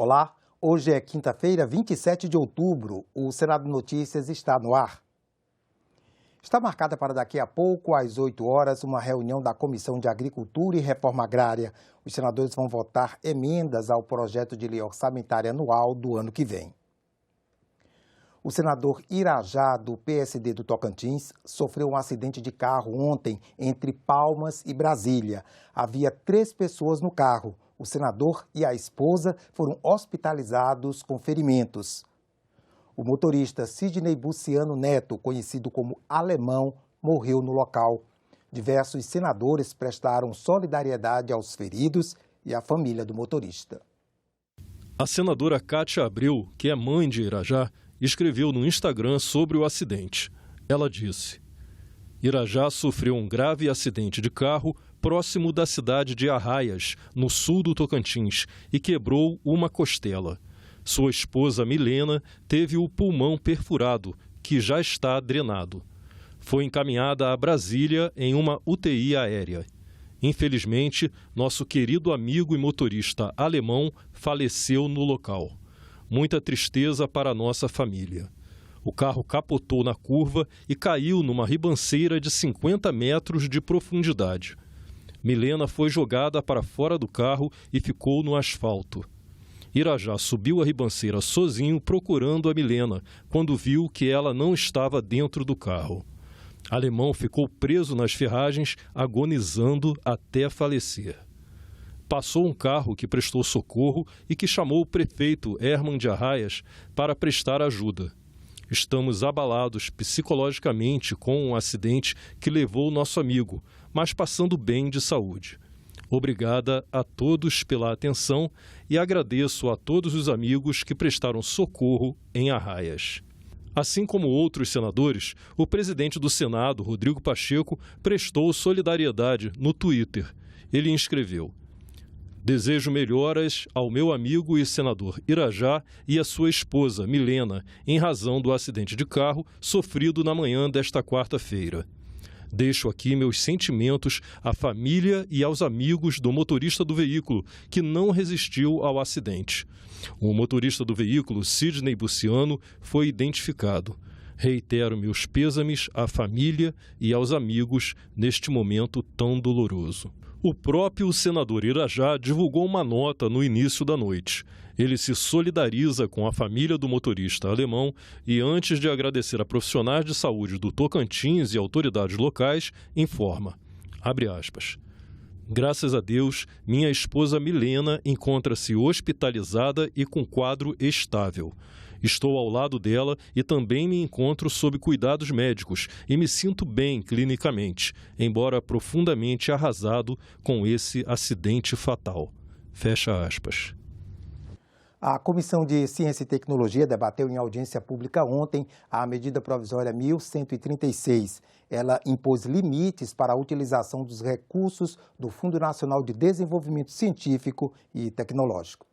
Olá, hoje é quinta-feira, 27 de outubro. O Senado Notícias está no ar. Está marcada para daqui a pouco, às 8 horas, uma reunião da Comissão de Agricultura e Reforma Agrária. Os senadores vão votar emendas ao projeto de lei orçamentária anual do ano que vem. O senador Irajá, do PSD do Tocantins, sofreu um acidente de carro ontem entre Palmas e Brasília. Havia 3 pessoas no carro. O senador e a esposa foram hospitalizados com ferimentos. O motorista Sidney Buciano Neto, conhecido como Alemão, morreu no local. Diversos senadores prestaram solidariedade aos feridos e à família do motorista. A senadora Cátia Abreu, que é mãe de Irajá, escreveu no Instagram sobre o acidente. Ela disse: Irajá sofreu um grave acidente de carro próximo da cidade de Arraias, no sul do Tocantins, e quebrou uma costela. Sua esposa Milena teve o pulmão perfurado, que já está drenado. Foi encaminhada a Brasília em uma UTI aérea. Infelizmente, nosso querido amigo e motorista alemão faleceu no local. Muita tristeza para a nossa família. O carro capotou na curva e caiu numa ribanceira de 50 metros de profundidade. Milena foi jogada para fora do carro e ficou no asfalto. Irajá subiu a ribanceira sozinho procurando a Milena, quando viu que ela não estava dentro do carro. Alemão ficou preso nas ferragens, agonizando até falecer. Passou um carro que prestou socorro e que chamou o prefeito Herman de Arraias para prestar ajuda. Estamos abalados psicologicamente com um acidente que levou o nosso amigo, mas passando bem de saúde. Obrigada a todos pela atenção e agradeço a todos os amigos que prestaram socorro em Arraias. Assim como outros senadores, o presidente do Senado, Rodrigo Pacheco, prestou solidariedade no Twitter. Ele escreveu: Desejo melhoras ao meu amigo e senador Irajá e à sua esposa, Milena, em razão do acidente de carro sofrido na manhã desta quarta-feira. Deixo aqui meus sentimentos à família e aos amigos do motorista do veículo, que não resistiu ao acidente. O motorista do veículo, Sidney Buciano, foi identificado. Reitero meus pêsames à família e aos amigos neste momento tão doloroso. O próprio senador Irajá divulgou uma nota no início da noite. Ele se solidariza com a família do motorista alemão e, antes de agradecer a profissionais de saúde do Tocantins e autoridades locais, informa, abre aspas, graças a Deus, minha esposa Milena encontra-se hospitalizada e com quadro estável. Estou ao lado dela e também me encontro sob cuidados médicos e me sinto bem clinicamente, embora profundamente arrasado com esse acidente fatal. Fecha aspas. A Comissão de Ciência e Tecnologia debateu em audiência pública ontem a medida provisória 1136. Ela impôs limites para a utilização dos recursos do Fundo Nacional de Desenvolvimento Científico e Tecnológico.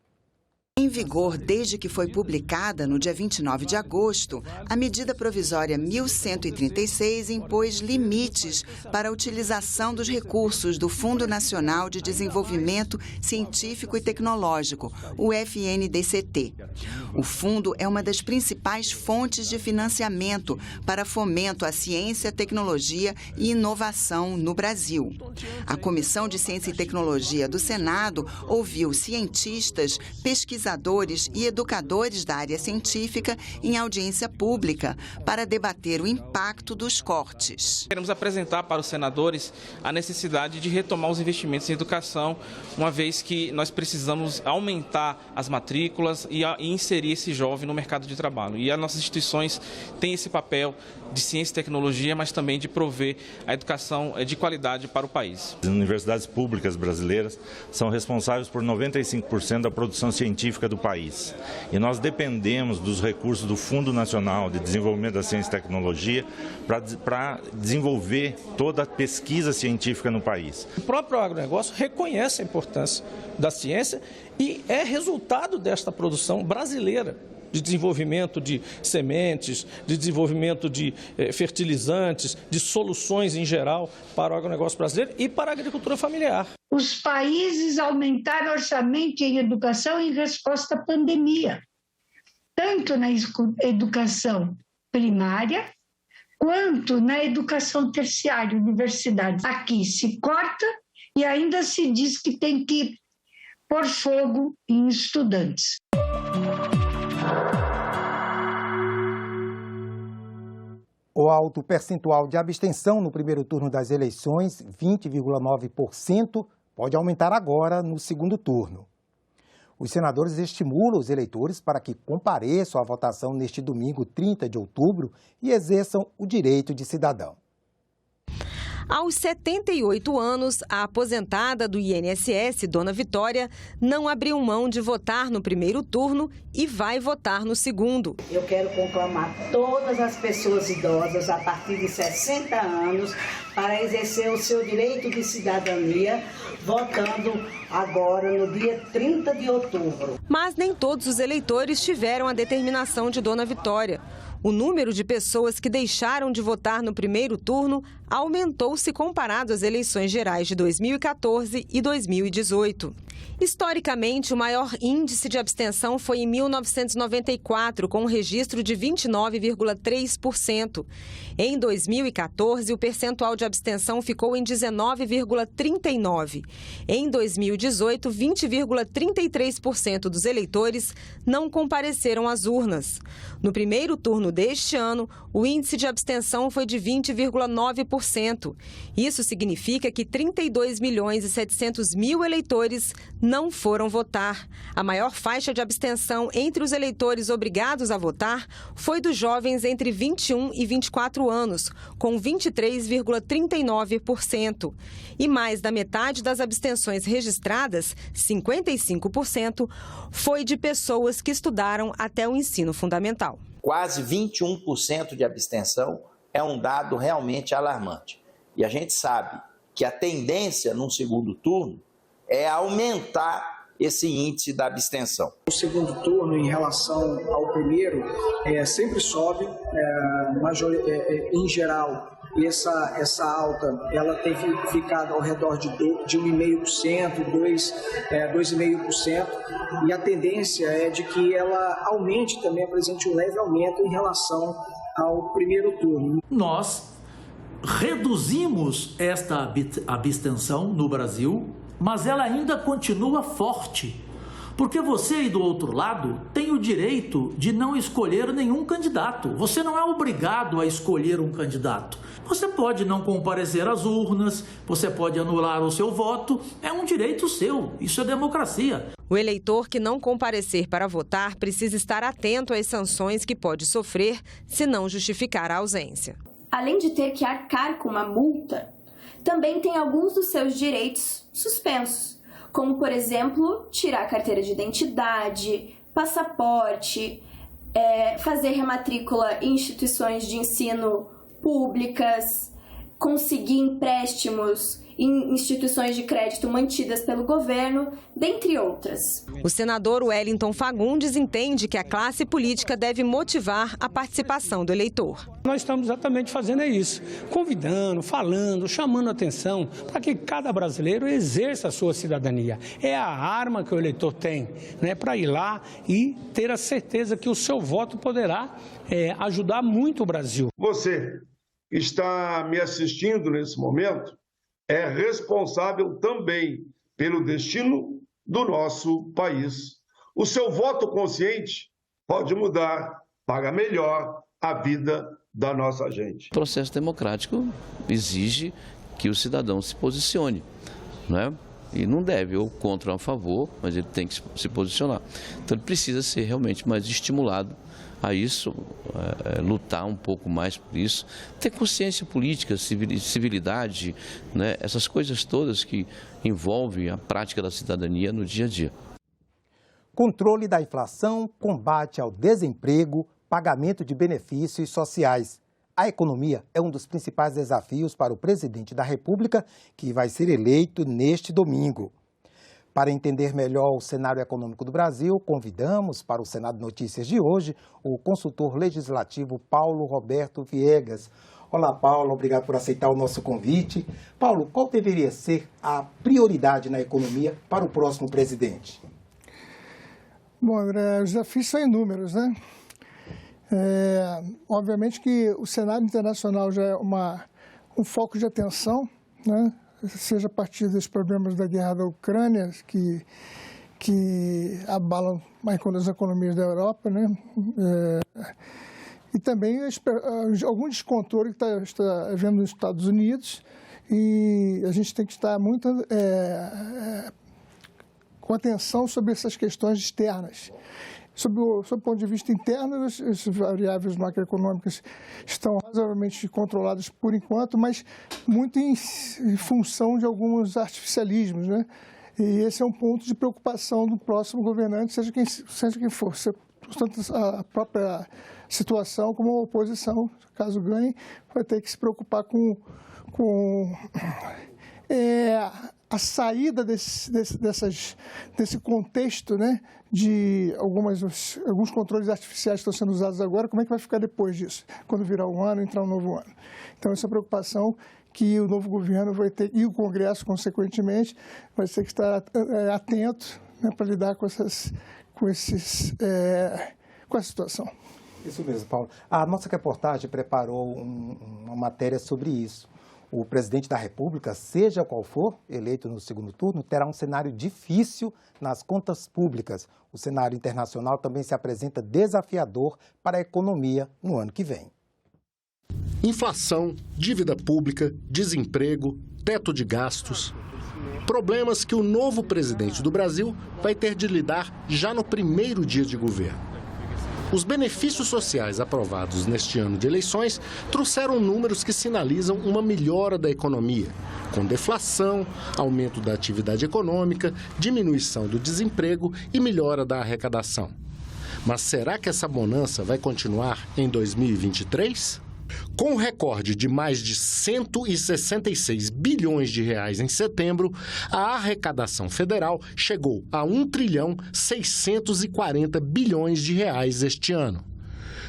Em vigor desde que foi publicada no dia 29 de agosto, a medida provisória 1136 impôs limites para a utilização dos recursos do Fundo Nacional de Desenvolvimento Científico e Tecnológico, o FNDCT. O fundo é uma das principais fontes de financiamento para fomento à ciência, tecnologia e inovação no Brasil. A Comissão de Ciência e Tecnologia do Senado ouviu cientistas, pesquisadores e educadores da área científica em audiência pública para debater o impacto dos cortes. Queremos apresentar para os senadores a necessidade de retomar os investimentos em educação, uma vez que nós precisamos aumentar as matrículas e inserir esse jovem no mercado de trabalho. E as nossas instituições têm esse papel de ciência e tecnologia, mas também de prover a educação de qualidade para o país. As universidades públicas brasileiras são responsáveis por 95% da produção científica do país. E nós dependemos dos recursos do Fundo Nacional de Desenvolvimento da Ciência e Tecnologia para desenvolver toda a pesquisa científica no país. O próprio agronegócio reconhece a importância da ciência e é resultado desta produção brasileira de desenvolvimento de sementes, de desenvolvimento de fertilizantes, de soluções em geral para o agronegócio brasileiro e para a agricultura familiar. Os países aumentaram orçamento em educação em resposta à pandemia, tanto na educação primária quanto na educação terciária, universidades. Aqui se corta e ainda se diz que tem que pôr fogo em estudantes. O alto percentual de abstenção no primeiro turno das eleições, 20,9%, pode aumentar agora no segundo turno. Os senadores estimulam os eleitores para que compareçam à votação neste domingo, 30 de outubro, e exerçam o direito de cidadão. Aos 78 anos, a aposentada do INSS, Dona Vitória, não abriu mão de votar no primeiro turno e vai votar no segundo. Eu quero conclamar todas as pessoas idosas a partir de 60 anos para exercer o seu direito de cidadania, votando agora no dia 30 de outubro. Mas nem todos os eleitores tiveram a determinação de Dona Vitória. O número de pessoas que deixaram de votar no primeiro turno aumentou se comparado às eleições gerais de 2014 e 2018. Historicamente, o maior índice de abstenção foi em 1994, com um registro de 29,3%. Em 2014, o percentual de abstenção ficou em 19,39%. Em 2018, 20,33% dos eleitores não compareceram às urnas. No primeiro turno deste ano, o índice de abstenção foi de 20,9%. Isso significa que 32.700.000 eleitores não foram votar. A maior faixa de abstenção entre os eleitores obrigados a votar foi dos jovens entre 21 e 24 anos, com 23,39%. E mais da metade das abstenções registradas, 55%, foi de pessoas que estudaram até o ensino fundamental. Quase 21% de abstenção é um dado realmente alarmante. E a gente sabe que a tendência num segundo turno é aumentar esse índice da abstenção. O segundo turno, em relação ao primeiro, sempre sobe, em geral. Essa alta, ela tem ficado ao redor de 1,5%, 2,5%, e a tendência é de que ela aumente também, apresente um leve aumento em relação ao primeiro turno. Nós reduzimos esta abstenção no Brasil, mas ela ainda continua forte, porque você aí do outro lado tem o direito de não escolher nenhum candidato. Você não é obrigado a escolher um candidato. Você pode não comparecer às urnas, você pode anular o seu voto, é um direito seu, isso é democracia. O eleitor que não comparecer para votar precisa estar atento às sanções que pode sofrer se não justificar a ausência. Além de ter que arcar com uma multa, também tem alguns dos seus direitos suspensos, como, por exemplo, tirar a carteira de identidade, passaporte, fazer rematrícula em instituições de ensino públicas, conseguir empréstimos em instituições de crédito mantidas pelo governo, dentre outras. O senador Wellington Fagundes entende que a classe política deve motivar a participação do eleitor. Nós estamos exatamente fazendo isso, convidando, falando, chamando atenção para que cada brasileiro exerça a sua cidadania. É a arma que o eleitor tem, né, para ir lá e ter a certeza que o seu voto poderá ajudar muito o Brasil. Você que está me assistindo nesse momento é responsável também pelo destino do nosso país. O seu voto consciente pode mudar para melhor a vida da nossa gente. O processo democrático exige que o cidadão se posicione, né? E não deve, ou contra ou a favor, mas ele tem que se posicionar. Então ele precisa ser realmente mais estimulado a isso, lutar um pouco mais por isso, ter consciência política, civilidade, né? Essas coisas todas que envolvem a prática da cidadania no dia a dia. Controle da inflação, combate ao desemprego, pagamento de benefícios sociais. A economia é um dos principais desafios para o presidente da República, que vai ser eleito neste domingo. Para entender melhor o cenário econômico do Brasil, convidamos para o Senado Notícias de hoje o consultor legislativo Paulo Roberto Viegas. Olá, Paulo, obrigado por aceitar o nosso convite. Paulo, qual deveria ser a prioridade na economia para o próximo presidente? Bom, André, os desafios são inúmeros, né? Obviamente que o cenário internacional já é um foco de atenção, né? Seja a partir dos problemas da guerra da Ucrânia, que abalam as economias da Europa, né? E também algum descontrole que está havendo nos Estados Unidos, e a gente tem que estar muito com atenção sobre essas questões externas. Sob o ponto de vista interno, as variáveis macroeconômicas estão razoavelmente controladas por enquanto, mas muito em função de alguns artificialismos, né? E esse é um ponto de preocupação do próximo governante, seja quem for, tanto a própria situação como a oposição, caso ganhe, vai ter que se preocupar com a saída desse contexto, né, de alguns controles artificiais que estão sendo usados agora, como é que vai ficar depois disso, quando virar um ano, entrar um novo ano. Então, essa é a preocupação que o novo governo vai ter, e o Congresso, consequentemente, vai ter que estar atento, né, para lidar com essa situação. Isso mesmo, Paulo. A nossa reportagem preparou uma matéria sobre isso. O presidente da República, seja qual for eleito no segundo turno, terá um cenário difícil nas contas públicas. O cenário internacional também se apresenta desafiador para a economia no ano que vem. Inflação, dívida pública, desemprego, teto de gastos. Problemas que o novo presidente do Brasil vai ter de lidar já no primeiro dia de governo. Os benefícios sociais aprovados neste ano de eleições trouxeram números que sinalizam uma melhora da economia, com deflação, aumento da atividade econômica, diminuição do desemprego e melhora da arrecadação. Mas será que essa bonança vai continuar em 2023? Com um recorde de mais de 166 bilhões de reais em setembro, a arrecadação federal chegou a 1,640 bilhões de reais este ano.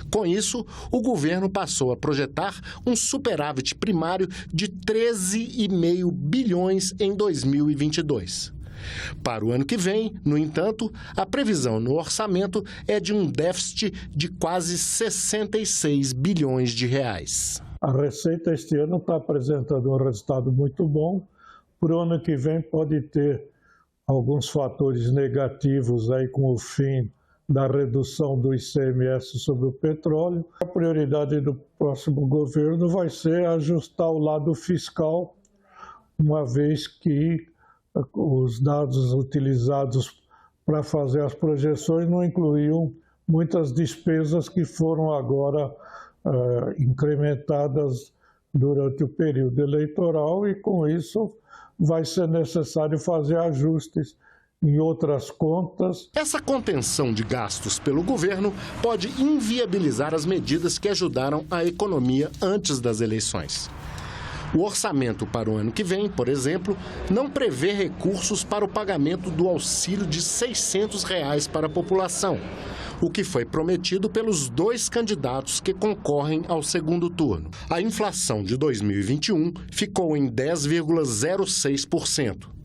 Com isso, o governo passou a projetar um superávit primário de 13,5 bilhões em 2022. Para o ano que vem, no entanto, a previsão no orçamento é de um déficit de quase 66 bilhões de reais. A Receita este ano está apresentando um resultado muito bom. Para o ano que vem pode ter alguns fatores negativos aí com o fim da redução do ICMS sobre o petróleo. A prioridade do próximo governo vai ser ajustar o lado fiscal, uma vez que os dados utilizados para fazer as projeções não incluíam muitas despesas que foram agora incrementadas durante o período eleitoral, e com isso vai ser necessário fazer ajustes em outras contas. Essa contenção de gastos pelo governo pode inviabilizar as medidas que ajudaram a economia antes das eleições. O orçamento para o ano que vem, por exemplo, não prevê recursos para o pagamento do auxílio de R$ 600 para a população, o que foi prometido pelos dois candidatos que concorrem ao segundo turno. A inflação de 2021 ficou em 10,06%.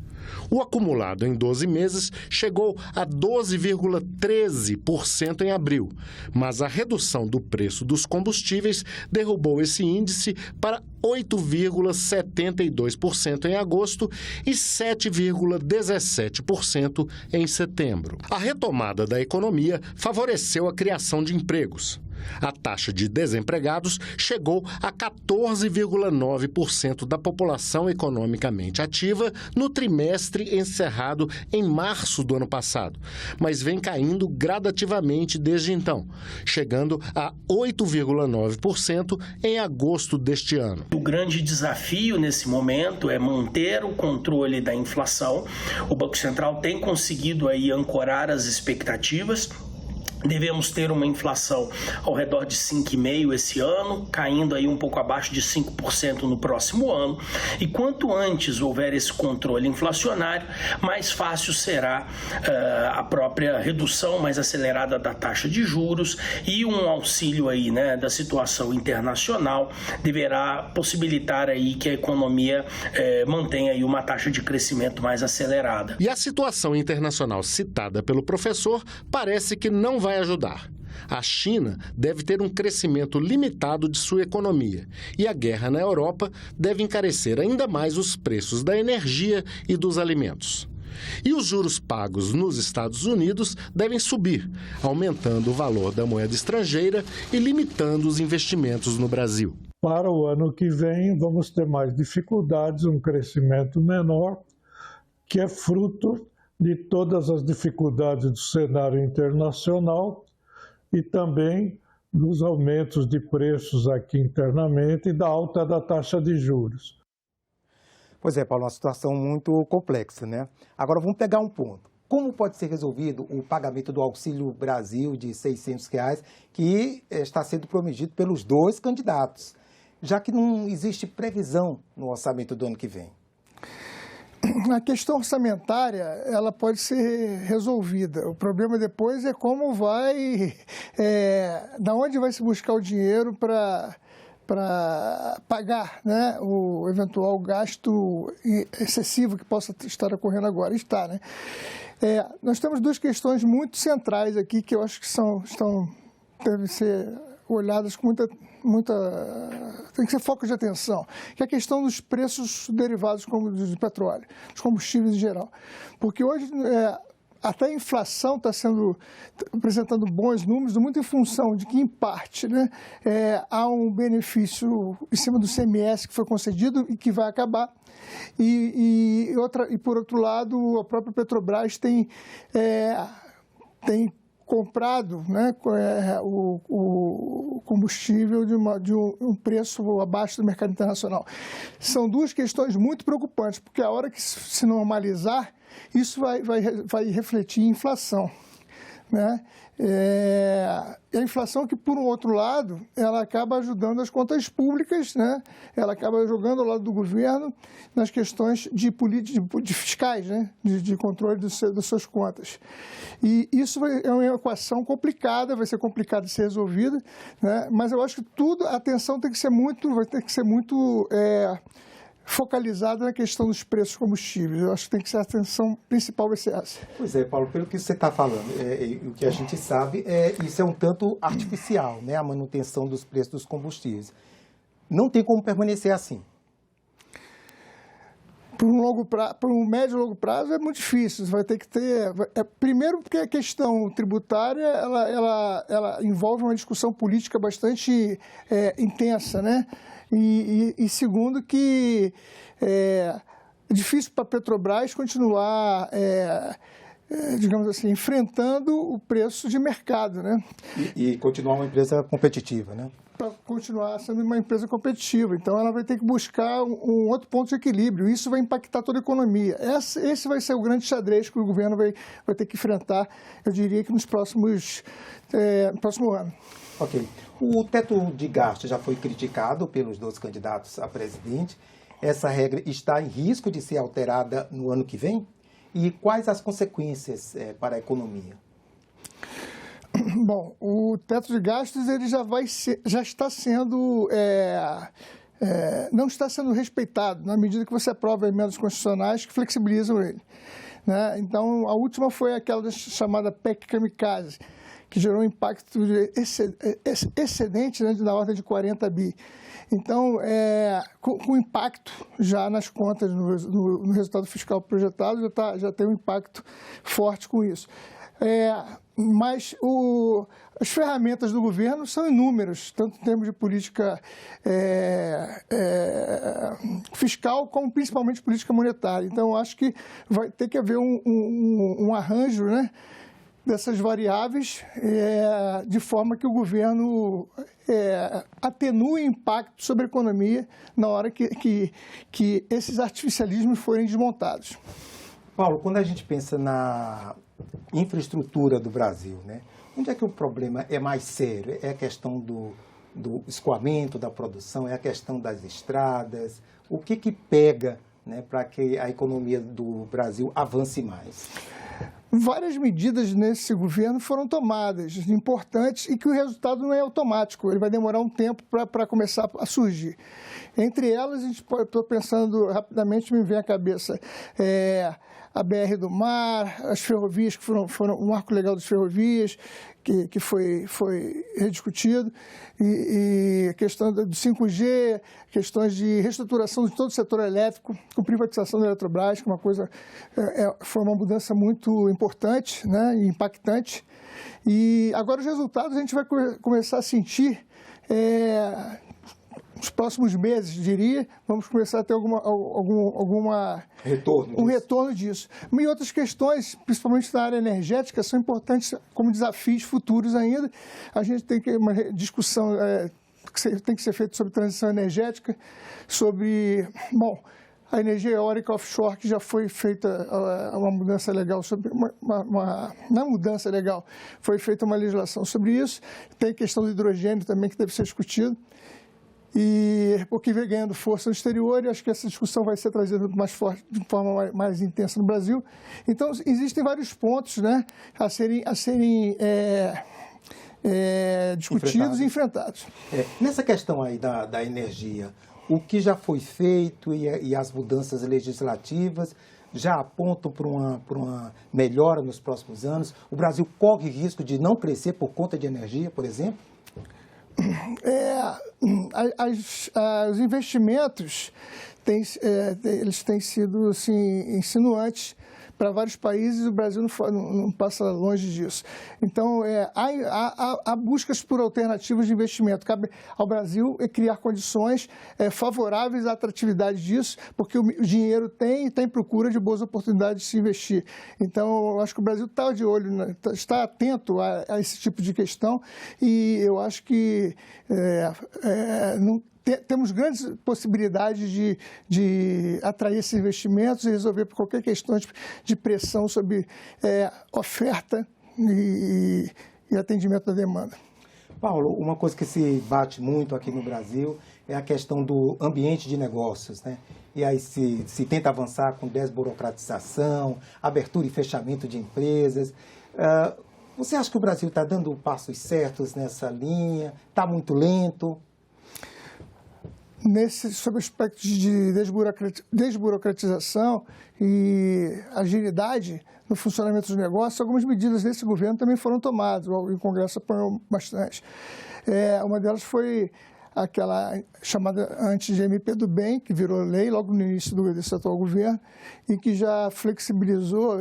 O acumulado em 12 meses chegou a 12,13% em abril, mas a redução do preço dos combustíveis derrubou esse índice para 8,72% em agosto e 7,17% em setembro. A retomada da economia favoreceu a criação de empregos. A taxa de desempregados chegou a 14,9% da população economicamente ativa no trimestre encerrado em março do ano passado, mas vem caindo gradativamente desde então, chegando a 8,9% em agosto deste ano. O grande desafio nesse momento é manter o controle da inflação. O Banco Central tem conseguido aí ancorar as expectativas. Devemos ter uma inflação ao redor de 5,5% esse ano, caindo aí um pouco abaixo de 5% no próximo ano. E quanto antes houver esse controle inflacionário, mais fácil será a própria redução mais acelerada da taxa de juros, e um auxílio aí, né, da situação internacional deverá possibilitar aí que a economia mantenha aí uma taxa de crescimento mais acelerada. E a situação internacional citada pelo professor parece que não vai ajudar. A China deve ter um crescimento limitado de sua economia e a guerra na Europa deve encarecer ainda mais os preços da energia e dos alimentos. E os juros pagos nos Estados Unidos devem subir, aumentando o valor da moeda estrangeira e limitando os investimentos no Brasil. Para o ano que vem, vamos ter mais dificuldades, um crescimento menor, que é fruto de todas as dificuldades do cenário internacional e também dos aumentos de preços aqui internamente e da alta da taxa de juros. Pois é, Paulo, uma situação muito complexa, né? Agora vamos pegar um ponto. Como pode ser resolvido o pagamento do Auxílio Brasil de R$ 600, que está sendo prometido pelos dois candidatos, já que não existe previsão no orçamento do ano que vem? A questão orçamentária, ela pode ser resolvida. O problema depois é como da onde vai se buscar o dinheiro para pagar, né, o eventual gasto excessivo que possa estar ocorrendo agora. Está, né? Nós temos duas questões muito centrais aqui que eu acho que devem ser olhadas com tem que ser foco de atenção, que é a questão dos preços derivados de petróleo, dos combustíveis em geral. Porque hoje até a inflação está apresentando bons números, muito em função de que, em parte, né, há um benefício em cima do CMS que foi concedido e que vai acabar. E por outro lado, a própria Petrobras tem comprado, né, o combustível de um preço abaixo do mercado internacional. São duas questões muito preocupantes, porque a hora que se normalizar, isso vai refletir em inflação, né? A inflação que, por um outro lado, ela acaba ajudando as contas públicas, né? Ela acaba jogando ao lado do governo nas questões de fiscais, né? De controle das suas contas. E isso é uma equação complicada, vai ser complicado de ser resolvida, né? Mas eu acho que a atenção vai ter que ser muito focalizada na questão dos preços dos combustíveis. Eu acho que tem que ser a atenção principal vai ser essa. Pois é, Paulo, pelo que você está falando, o que a gente sabe isso é um tanto artificial, né, a manutenção dos preços dos combustíveis. Não tem como permanecer assim. Para um médio e longo prazo é muito difícil. Você vai ter que ter... primeiro, porque a questão tributária ela envolve uma discussão política bastante intensa, né? E segundo, que é difícil para a Petrobras continuar, digamos assim, enfrentando o preço de mercado, né? E continuar uma empresa competitiva, né? Para continuar sendo uma empresa competitiva. Então, ela vai ter que buscar um outro ponto de equilíbrio. Isso vai impactar toda a economia. Esse vai ser o grande xadrez que o governo vai ter que enfrentar, eu diria que no próximo ano. Ok. O teto de gasto já foi criticado pelos dois candidatos a presidente. Essa regra está em risco de ser alterada no ano que vem? E quais as consequências para a economia? Bom, o teto de gastos ele já está sendo... não está sendo respeitado na medida que você aprova emendas constitucionais que flexibilizam ele, né? Então, a última foi aquela chamada PEC Kamikaze, que gerou um impacto excedente, né, da ordem de 40 bi. Então, com impacto já nas contas, no resultado fiscal projetado, já tem um impacto forte com isso. Mas as ferramentas do governo são inúmeras, tanto em termos de política fiscal, como principalmente política monetária. Então, acho que vai ter que haver um arranjo, né, dessas variáveis, de forma que o governo atenue o impacto sobre a economia na hora que esses artificialismos forem desmontados. Paulo, quando a gente pensa na infraestrutura do Brasil, né, Onde é que o problema é mais sério? É a questão do escoamento da produção, é a questão das estradas? O que pega, né, para que a economia do Brasil avance mais? Várias medidas nesse governo foram tomadas, importantes, e que o resultado não é automático, ele vai demorar um tempo para começar a surgir. Entre elas, estou pensando rapidamente, me vem à cabeça a BR do Mar, as ferrovias, que foram um marco legal das ferrovias, que foi rediscutido, e a questão do 5G, questões de reestruturação de todo o setor elétrico, com privatização da Eletrobras, que foi uma mudança muito importante, né, e impactante. E agora os resultados a gente vai começar a sentir nos próximos meses, diria, vamos começar a ter um retorno disso. E outras questões, principalmente na área energética, são importantes como desafios futuros ainda. A gente tem uma discussão que tem que ser feita sobre transição energética, sobre, a energia eólica offshore, que já foi feita uma mudança legal, não é mudança legal, foi feita uma legislação sobre isso. Tem a questão do hidrogênio também, que deve ser discutido. E porque vem ganhando força no exterior, e acho que essa discussão vai ser trazida mais forte, de forma mais intensa no Brasil. Então, existem vários pontos, né, a serem discutidos e enfrentados. Nessa questão aí da energia, o que já foi feito e as mudanças legislativas já apontam para uma melhora nos próximos anos? O Brasil corre risco de não crescer por conta de energia, por exemplo? Os investimentos eles têm sido assim, insinuantes para vários países, e o Brasil não passa longe disso. Então, há buscas por alternativas de investimento. Cabe ao Brasil criar condições favoráveis à atratividade disso, porque o dinheiro tem procura de boas oportunidades de se investir. Então, eu acho que o Brasil está de olho, está atento a esse tipo de questão, e eu acho que temos grandes possibilidades de atrair esses investimentos e resolver qualquer questão de pressão sobre oferta e atendimento da demanda. Paulo, uma coisa que se bate muito aqui no Brasil é a questão do ambiente de negócios, né? E aí se tenta avançar com desburocratização, abertura e fechamento de empresas. Você acha que o Brasil está dando passos certos nessa linha? Está muito lento? Sobre aspectos de desburocratização e agilidade no funcionamento dos negócios, algumas medidas desse governo também foram tomadas, o Congresso apoiou bastante. Uma delas foi aquela chamada antes de MP do Bem, que virou lei logo no início desse atual governo, e que já flexibilizou,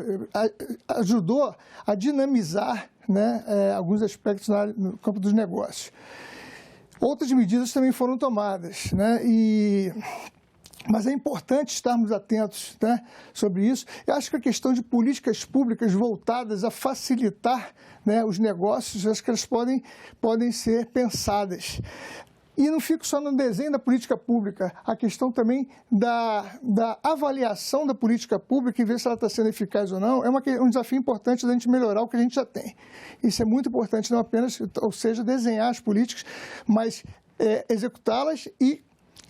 ajudou a dinamizar, né, alguns aspectos no campo dos negócios. Outras medidas também foram tomadas, né? Mas é importante estarmos atentos, né, sobre isso. Eu acho que a questão de políticas públicas voltadas a facilitar, né, os negócios, acho que elas podem ser pensadas. E não fico só no desenho da política pública, a questão também da avaliação da política pública e ver se ela está sendo eficaz ou não, é um desafio importante da gente melhorar o que a gente já tem. Isso é muito importante, não apenas, ou seja, desenhar as políticas, mas executá-las e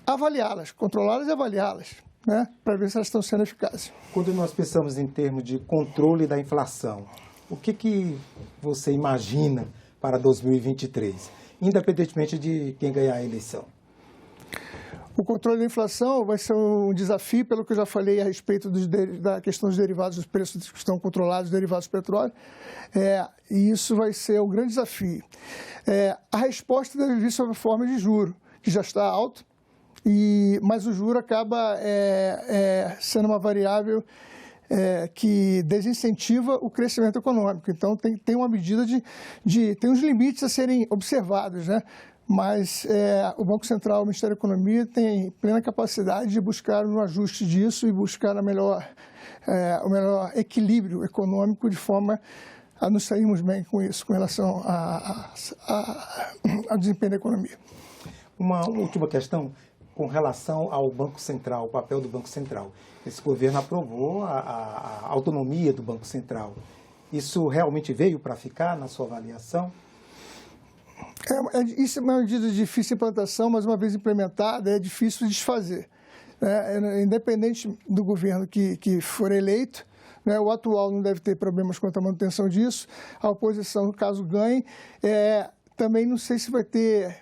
avaliá-las, controlá-las e avaliá-las, né, para ver se elas estão sendo eficazes. Quando nós pensamos em termos de controle da inflação, o que você imagina para 2023? Independentemente de quem ganhar a eleição? O controle da inflação vai ser um desafio, pelo que eu já falei a respeito da questão dos derivados, dos preços que estão controlados, derivados do petróleo, e isso vai ser um grande desafio. A resposta deve vir sob a forma de juro, que já está alto, mas o juro acaba sendo uma variável que desincentiva o crescimento econômico. Então, tem uma medida tem uns limites a serem observados, né? Mas o Banco Central, o Ministério da Economia, tem plena capacidade de buscar um ajuste disso e buscar o melhor equilíbrio econômico, de forma a nos sairmos bem com isso, com relação ao desempenho da economia. Uma última questão com relação ao Banco Central, o papel do Banco Central. Esse governo aprovou a autonomia do Banco Central. Isso realmente veio para ficar na sua avaliação? Isso é uma medida de difícil implantação, mas uma vez implementada é difícil de desfazer. Independente do governo que for eleito, o atual não deve ter problemas quanto à manutenção disso. A oposição, caso ganhe, também não sei se vai ter,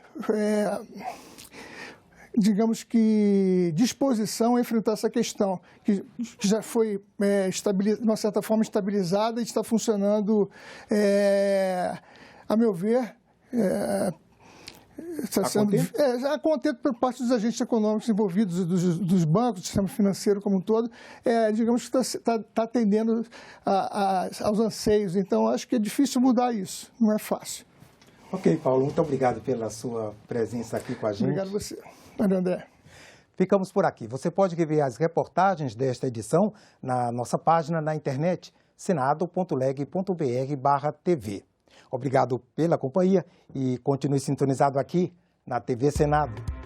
digamos que, disposição a enfrentar essa questão, que já foi, de uma certa forma, estabilizada e está funcionando, a meu ver, está sendo a contento por parte dos agentes econômicos envolvidos, dos bancos, do sistema financeiro como um todo, digamos que está atendendo aos anseios. Então, acho que é difícil mudar isso, não é fácil. Ok, Paulo, muito obrigado pela sua presença aqui com a gente. Obrigado a você, Maria André. Ficamos por aqui. Você pode rever as reportagens desta edição na nossa página na internet, senado.leg.br/TV. Obrigado pela companhia e continue sintonizado aqui na TV Senado.